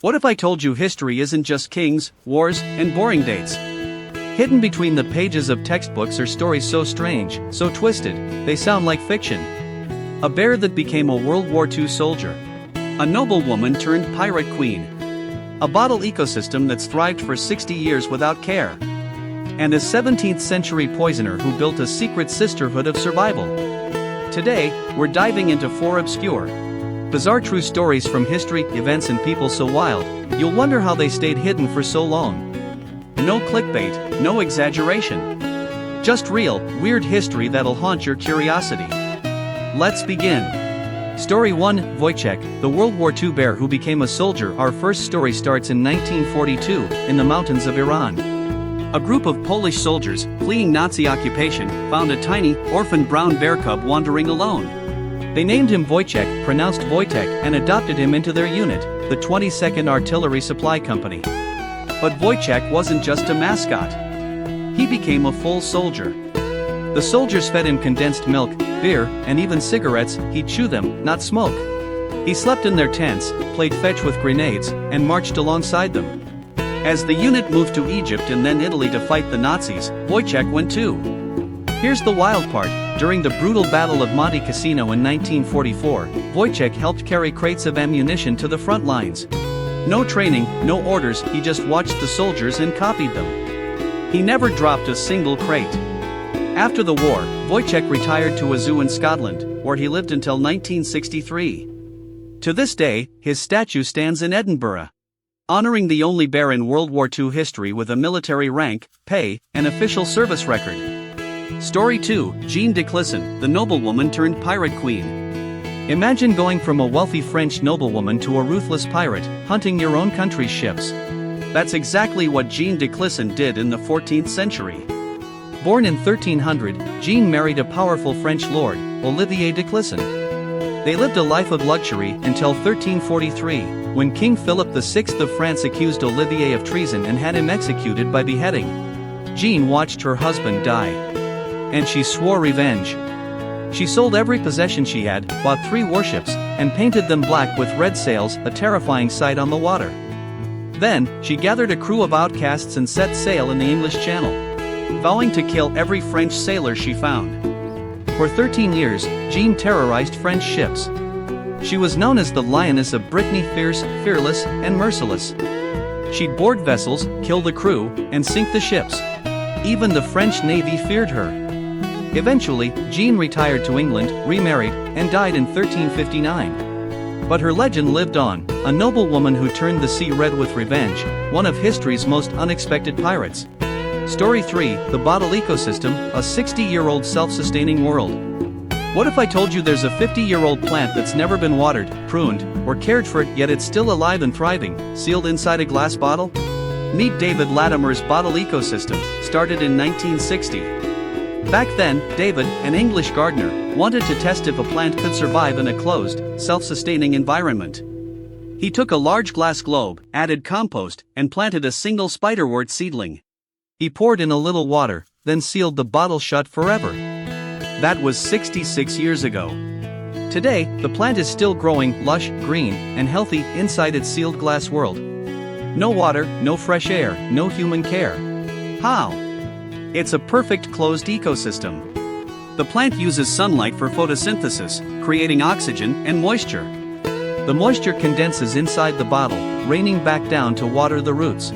What if I told you history isn't just kings, wars, and boring dates? Hidden between the pages of textbooks are stories so strange, so twisted, they sound like fiction. A bear that became a World War II soldier. A noblewoman turned pirate queen. A bottle ecosystem that's thrived for 60 years without care. And a 17th century poisoner who built a secret sisterhood of survival. Today, we're diving into 4 obscure, bizarre true stories from history, events and people so wild, you'll wonder how they stayed hidden for so long. No clickbait, no exaggeration. Just real, weird history that'll haunt your curiosity. Let's begin. Story 1, Wojciech, the World War II bear who became a soldier. Our first story starts in 1942, in the mountains of Iran. A group of Polish soldiers, fleeing Nazi occupation, found a tiny, orphaned brown bear cub wandering alone. They named him Wojciech, pronounced Wojtek, and adopted him into their unit, the 22nd Artillery Supply Company. But Wojciech wasn't just a mascot. He became a full soldier. The soldiers fed him condensed milk, beer, and even cigarettes. He'd chew them, not smoke. He slept in their tents, played fetch with grenades, and marched alongside them. As the unit moved to Egypt and then Italy to fight the Nazis, Wojciech went too. Here's the wild part. During the brutal Battle of Monte Cassino in 1944, Wojciech helped carry crates of ammunition to the front lines. No training, no orders, he just watched the soldiers and copied them. He never dropped a single crate. After the war, Wojciech retired to a zoo in Scotland, where he lived until 1963. To this day, his statue stands in Edinburgh, honoring the only bear in World War II history with a military rank, pay, and official service record. Story 2, Jeanne de Clisson, the noblewoman turned pirate queen. Imagine going from a wealthy French noblewoman to a ruthless pirate, hunting your own country's ships. That's exactly what Jeanne de Clisson did in the 14th century. Born in 1300, Jeanne married a powerful French lord, Olivier de Clisson. They lived a life of luxury until 1343, when King Philip VI of France accused Olivier of treason and had him executed by beheading. Jeanne watched her husband die. And she swore revenge. She sold every possession she had, bought 3 warships, and painted them black with red sails, a terrifying sight on the water. Then, she gathered a crew of outcasts and set sail in the English Channel, vowing to kill every French sailor she found. For 13 years, Jeanne terrorized French ships. She was known as the Lioness of Brittany, fierce, fearless, and merciless. She'd board vessels, kill the crew, and sink the ships. Even the French Navy feared her. Eventually, Jeanne retired to England, remarried, and died in 1359. But her legend lived on, a noblewoman who turned the sea red with revenge, one of history's most unexpected pirates. Story 3, the bottle ecosystem, a 60-year-old self-sustaining world. What if I told you there's a 50-year-old plant that's never been watered, pruned, or cared for, yet it's still alive and thriving, sealed inside a glass bottle? Meet David Latimer's bottle ecosystem, started in 1960. Back then, David, an English gardener, wanted to test if a plant could survive in a closed, self-sustaining environment. He took a large glass globe, added compost, and planted a single spiderwort seedling. He poured in a little water, then sealed the bottle shut forever. That was 66 years ago. Today, the plant is still growing, lush, green, and healthy inside its sealed glass world. No water, no fresh air, no human care. How? It's a perfect closed ecosystem. The plant uses sunlight for photosynthesis, creating oxygen and moisture. The moisture condenses inside the bottle, raining back down to water the roots.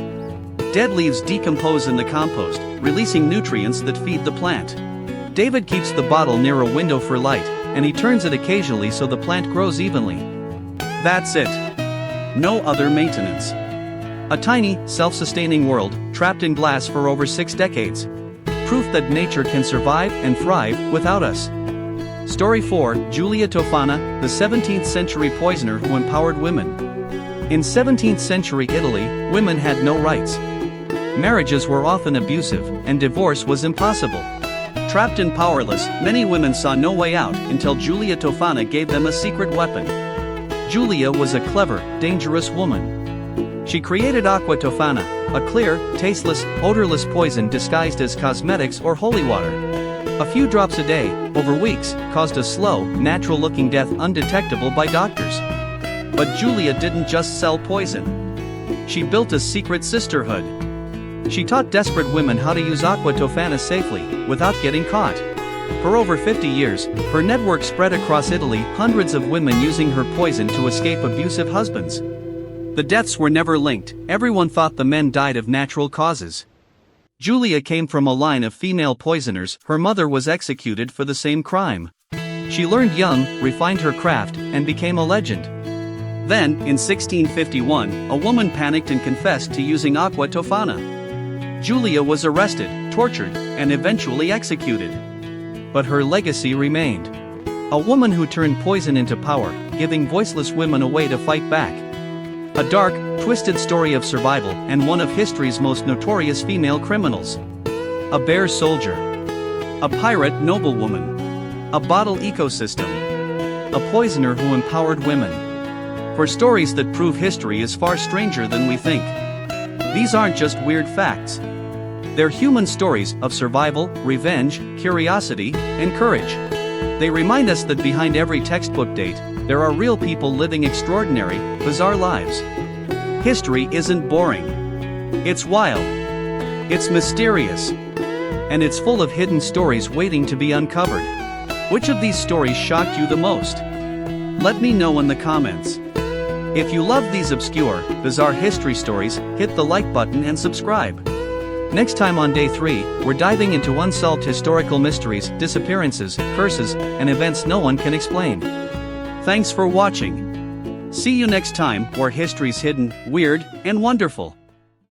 Dead leaves decompose in the compost, releasing nutrients that feed the plant. David keeps the bottle near a window for light, and he turns it occasionally so the plant grows evenly. That's it. No other maintenance. A tiny, self-sustaining world, trapped in glass for over 6 decades. Proof that nature can survive and thrive without us. Story 4, Giulia Tofana, the 17th century poisoner who empowered women. In 17th century Italy, women had no rights. Marriages were often abusive, and divorce was impossible. Trapped and powerless, many women saw no way out until Giulia Tofana gave them a secret weapon. Giulia was a clever, dangerous woman. She created Aqua Tofana, a clear, tasteless, odorless poison disguised as cosmetics or holy water. A few drops a day, over weeks, caused a slow, natural-looking death undetectable by doctors. But Giulia didn't just sell poison. She built a secret sisterhood. She taught desperate women how to use Aqua Tofana safely, without getting caught. For over 50 years, her network spread across Italy, hundreds of women using her poison to escape abusive husbands. The deaths were never linked, everyone thought the men died of natural causes. Giulia came from a line of female poisoners, her mother was executed for the same crime. She learned young, refined her craft, and became a legend. Then, in 1651, a woman panicked and confessed to using Aqua Tofana. Giulia was arrested, tortured, and eventually executed. But her legacy remained. A woman who turned poison into power, giving voiceless women a way to fight back. A dark, twisted story of survival and one of history's most notorious female criminals. A bear soldier. A pirate noblewoman. A bottle ecosystem. A poisoner who empowered women. For stories that prove history is far stranger than we think. These aren't just weird facts. They're human stories of survival, revenge, curiosity, and courage. They remind us that behind every textbook date, there are real people living extraordinary, bizarre lives. History isn't boring. It's wild. It's mysterious. And it's full of hidden stories waiting to be uncovered. Which of these stories shocked you the most? Let me know in the comments. If you love these obscure, bizarre history stories, hit the like button and subscribe. Next time on Day 3, we're diving into unsolved historical mysteries, disappearances, curses, and events no one can explain. Thanks for watching. See you next time, where history's hidden, weird, and wonderful.